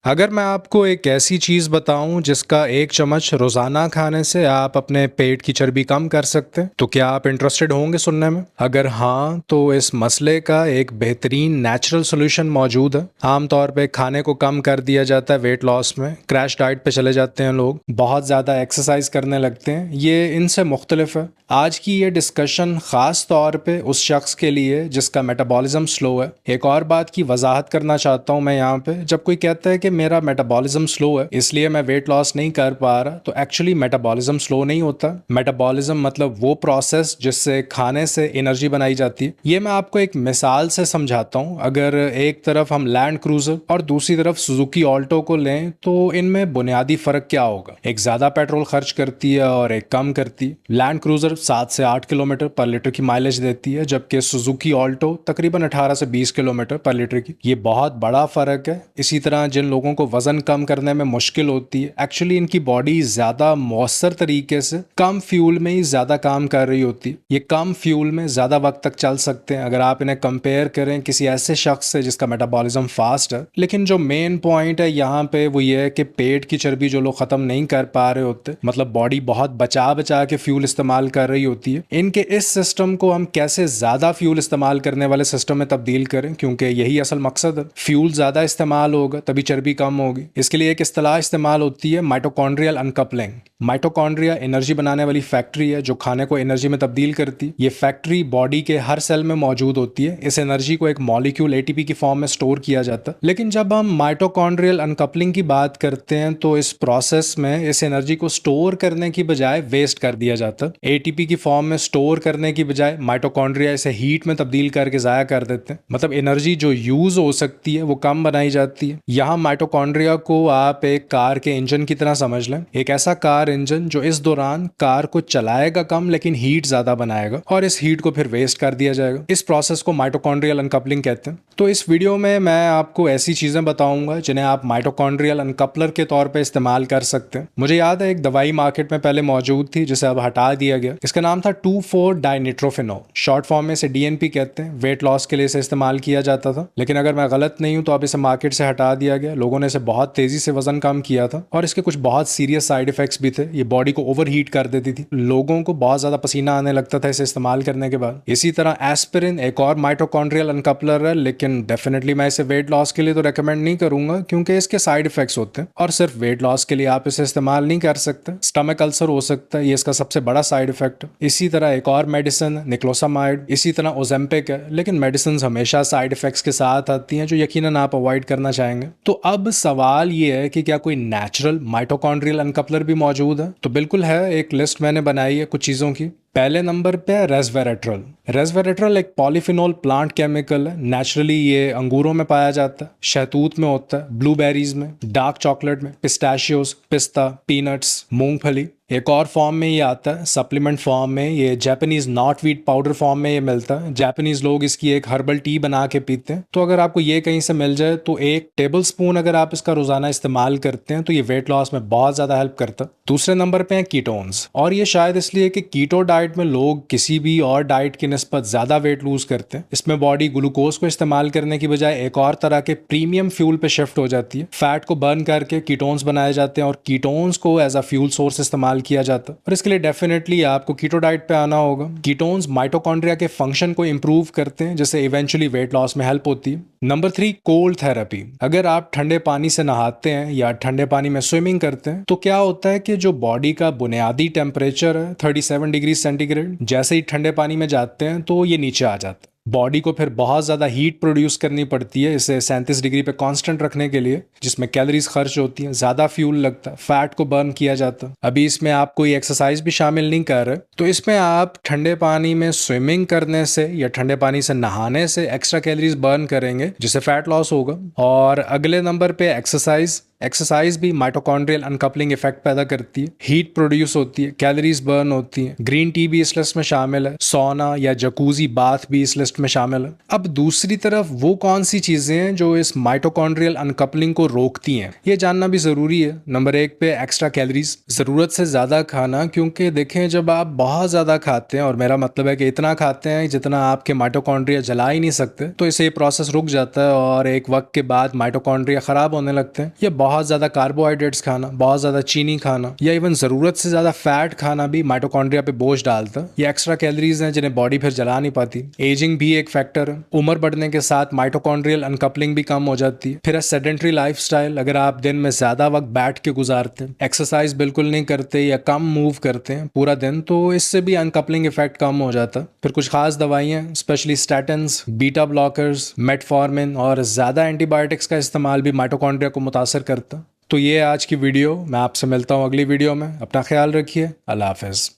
अगर मैं आपको एक ऐसी चीज़ बताऊं जिसका एक चम्मच रोज़ाना खाने से आप अपने पेट की चर्बी कम कर सकते हैं, तो क्या आप इंटरेस्टेड होंगे सुनने में? अगर हाँ, तो इस मसले का एक बेहतरीन नेचुरल सोल्यूशन मौजूद है। आमतौर पे खाने को कम कर दिया जाता है वेट लॉस में, क्रैश डाइट पे चले जाते हैं लोग, बहुत ज़्यादा एक्सरसाइज करने लगते हैं। ये इनसे मुख्तलिफ है। आज की ये डिस्कशन ख़ास तौर पे उस शख्स के लिए जिसका मेटाबॉलिज्म स्लो है। एक और बात की वजाहत करना चाहता हूँ मैं यहाँ पे, जब कोई कहता है कि मेरा मेटाबॉलिज्म स्लो है इसलिए मैं वेट लॉस नहीं कर पा रहा, तो एक्चुअली मेटाबॉलिज्म स्लो नहीं होता। मेटाबॉलिज्म मतलब वो प्रोसेस जिससे खाने से एनर्जी बनाई जाती है। ये मैं आपको एक मिसाल से समझाता हूँ। अगर एक तरफ हम लैंड क्रूजर और दूसरी तरफ सुजुकी ऑल्टो को लें तो इनमें बुनियादी फर्क क्या होगा? एक ज्यादा पेट्रोल खर्च करती है और एक कम करती है। लैंड क्रूजर 7 से 8 किलोमीटर पर लीटर की माइलेज देती है, जबकि सुजुकी ऑल्टो तकरीबन 18 से 20 किलोमीटर पर लीटर की। ये बहुत बड़ा फर्क है। इसी तरह जिन लोगों को वजन कम करने में मुश्किल होती है, एक्चुअली इनकी बॉडी ज्यादा मौसर तरीके से कम फ्यूल में ही ज्यादा काम कर रही होती है। ये कम फ्यूल में ज्यादा वक्त तक चल सकते हैं अगर आप इन्हें कंपेयर करें किसी ऐसे शख्स से जिसका मेटाबॉलिज्म फास्ट है। लेकिन जो मेन पॉइंट है यहाँ पे वो ये है कि पेट की चर्बी जो लोग खत्म नहीं कर पा रहे होते, मतलब बॉडी बहुत बचा बचा के फ्यूल इस्तेमाल कर रही होती है, इनके इस सिस्टम को हम कैसे ज्यादा फ्यूल इस्तेमाल करने वाले सिस्टम में तब्दील करें, क्योंकि यही असल मकसद है। फ्यूल ज्यादा इस्तेमाल होगा तभी चर्बी कम होगी। इसके लिए एक इस्तेलाह इस्तेमाल होती है माइटोकॉन्ड्रियल अनकपलिंग। माइटोकॉन्ड्रिया एनर्जी बनाने वाली फैक्ट्री है जो खाने को एनर्जी में तब्दील करती है। ये फैक्ट्री बॉडी के हर सेल में मौजूद होती है। इस एनर्जी को एक मॉलिक्यूल एटीपी की फॉर्म में स्टोर किया जाता है। लेकिन जब हम माइटोकॉन्ड्रियल अनकपलिंग की बात करते हैं तो इस प्रोसेस में इस एनर्जी को स्टोर करने की बजाय वेस्ट कर दिया जाता है। एटीपी की फॉर्म में स्टोर करने की बजाय माइटोकॉन्ड्रिया इसे हीट में तब्दील करके जाया कर देते हैं। मतलब एनर्जी जो यूज हो सकती है वो कम बनाई जाती है। यहाँ माइटोकॉन्ड्रिया को आप एक कार के इंजन की तरह समझ लें। एक ऐसा कार इंजन जो इस दौरान कार को चलाएगा कम लेकिन हीट ज्यादा बनाएगा और इस हीट को फिर वेस्ट कर दिया जाएगा। इस प्रोसेस को माइटोकॉन्ड्रियल अनकपलिंग कहते हैं। तो इस वीडियो में मैं आपको ऐसी चीजें बताऊंगा जिन्हें आप माइटोकॉन्ड्रियल अनकपलर के तौर पे इस्तेमाल कर सकते हैं। मुझे याद है एक दवाई मार्केट में पहले मौजूद थी जिसे अब हटा दिया गया। इसका नाम था 2,4-डाइनिट्रोफिनॉल। शॉर्ट फॉर्म में इसे डीएनपी कहते हैं। वेट लॉस के लिए इसे इस्तेमाल किया जाता था, लेकिन अगर मैं गलत नहीं हूं तो अब इसे मार्केट से हटा दिया गया। लोगों ने इसे बहुत तेजी से वजन कम किया था और इसके कुछ बहुत सीरियस साइड इफेक्ट्स भी थे। ये बॉडी को ओवर हीट कर देती थी, लोगों को बहुत ज्यादा पसीना आने लगता था इसे इस्तेमाल करने के बाद। इसी तरह एस्पिरिन एक और माइटोकॉन्ड्रियल अनकपलर है, लेकिन डेफिनेटली मैं इसे वेट लॉस के लिए तो रेकमेंड नहीं करूंगा क्योंकि इसके साइड इफेक्ट्स होते हैं और सिर्फ वेट लॉस के लिए आप इसे इस्तेमाल नहीं कर सकते। स्टमक अल्सर हो सकता है, ये इसका सबसे बड़ा साइड इफेक्ट है। इसी तरह एक और मेडिसिन निक्लोसामाइड, इसी तरह ओजेम्पिक है, लेकिन मेडिसिन हमेशा साइड इफेक्ट्स के साथ आती हैं जो यकीनन आप अवॉइड करना चाहेंगे। तो अब सवाल ये है कि क्या कोई नेचुरल माइटोकॉन्ड्रियल अनकपलर भी मौजूद है? तो बिल्कुल है। एक लिस्ट मैंने बनाई है कुछ चीज़ों की। पहले नंबर पे है रेस्वेरेट्रल। रेस्वेरेट्रल एक पॉलीफिनोल प्लांट केमिकल है। नेचुरली ये अंगूरों में पाया जाता है, शहतूत में होता है, ब्लूबेरीज में, डार्क चॉकलेट में, पिस्ताशियोज, पिस्ता, पीनट्स, मूंगफली। एक और फॉर्म में ये आता है सप्लीमेंट फॉर्म में, ये जापानीज नॉट-वीट पाउडर फॉर्म में ये मिलता है। जापानीज लोग इसकी एक हर्बल टी बना के पीते हैं। तो अगर आपको ये कहीं से मिल जाए तो 1 टेबल स्पून अगर आप इसका रोजाना इस्तेमाल करते हैं तो ये वेट लॉस में बहुत ज्यादा हेल्प करता है। दूसरे नंबर पे है कीटोन्स, और ये शायद इसलिए कि कीटो डाइट में लोग किसी भी और डाइट की निस्बत ज्यादा वेट लूज करते हैं। इसमें बॉडी ग्लूकोज को इस्तेमाल करने की बजाय एक और तरह के प्रीमियम फ्यूल पे शिफ्ट हो जाती है। फैट को बर्न करके कीटोन्स बनाए जाते हैं और कीटोन्स को एज अ फ्यूल सोर्स इस्तेमाल किया जाता है। और इसके लिए डेफिनेटली आपको कीटो डाइट पे आना होगा। कीटोन्स माइटोकॉन्ड्रिया के फंक्शन को इंप्रूव करते हैं जिससे इवेंचुअली वेट लॉस में हेल्प होती है। Number 3, cold therapy. अगर आप ठंडे पानी से नहाते हैं या ठंडे पानी में स्विमिंग करते हैं तो क्या होता है कि जो बॉडी का बुनियादी टेम्परेचर है 37 डिग्री सेंटीग्रेड, जैसे ही ठंडे पानी में जाते हैं तो ये नीचे आ जाता है। बॉडी को फिर बहुत ज़्यादा हीट प्रोड्यूस करनी पड़ती है इसे 37 डिग्री पे कांस्टेंट रखने के लिए, जिसमें कैलोरीज खर्च होती हैं, ज़्यादा फ्यूल लगता है, फैट को बर्न किया जाता है। अभी इसमें आप कोई एक्सरसाइज भी शामिल नहीं कर रहे, तो इसमें आप ठंडे पानी में स्विमिंग करने से या ठंडे पानी से नहाने से एक्स्ट्रा कैलोरीज बर्न करेंगे जिससे फैट लॉस होगा। और अगले नंबर पे एक्सरसाइज। एक्सरसाइज भी माइटोकॉन्ड्रियल अनकपलिंग इफेक्ट पैदा करती है, हीट प्रोड्यूस होती है, कैलोरीज बर्न होती है। ग्रीन टी भी इस लिस्ट में शामिल है, सौना या जकूजी बाथ भी इस लिस्ट में शामिल है। अब दूसरी तरफ वो कौन सी चीजें हैं जो इस माइटोकॉन्ड्रियल अनकपलिंग को रोकती हैं, ये जानना भी जरूरी है। नंबर 1 पे एक्स्ट्रा कैलोरीज, जरूरत से ज्यादा खाना, क्योंकि देखें जब आप बहुत ज्यादा खाते हैं, और मेरा मतलब है कि इतना खाते हैं जितना आपके माइटोकॉन्ड्रिया जला ही नहीं सकते, तो इसे प्रोसेस रुक जाता है और एक वक्त के बाद माइटोकॉन्ड्रिया खराब होने लगते हैं। या बहुत ज्यादा कार्बोहाइड्रेट्स खाना, बहुत ज्यादा चीनी खाना या इवन जरूरत से ज्यादा फैट खाना भी माइटोकॉन्ड्रिया पे बोझ डालता है। ये एक्स्ट्रा कैलोरीज हैं जिन्हें बॉडी फिर जला नहीं पाती। एजिंग भी एक फैक्टर है, उम्र बढ़ने के साथ माइटोकॉन्ड्रियल अनकपलिंग भी कम हो जाती है। फिर सेडेंटरी लाइफस्टाइल, अगर आप दिन में ज्यादा वक्त बैठ के गुजारते हैं, एक्सरसाइज बिल्कुल नहीं करते या कम मूव करते हैं पूरा दिन, तो इससे भी अनकपलिंग इफेक्ट कम हो जाता है। फिर कुछ खास दवाइयाँ, specially statins, beta blockers, metformin और ज्यादा एंटीबायोटिक्स का इस्तेमाल भी माइटोकॉन्ड्रिया को मुतासर करता है। तो ये आज की वीडियो, मैं आपसे मिलता हूँ अगली वीडियो में। अपना ख्याल रखिए, अल्लाह हाफिज़।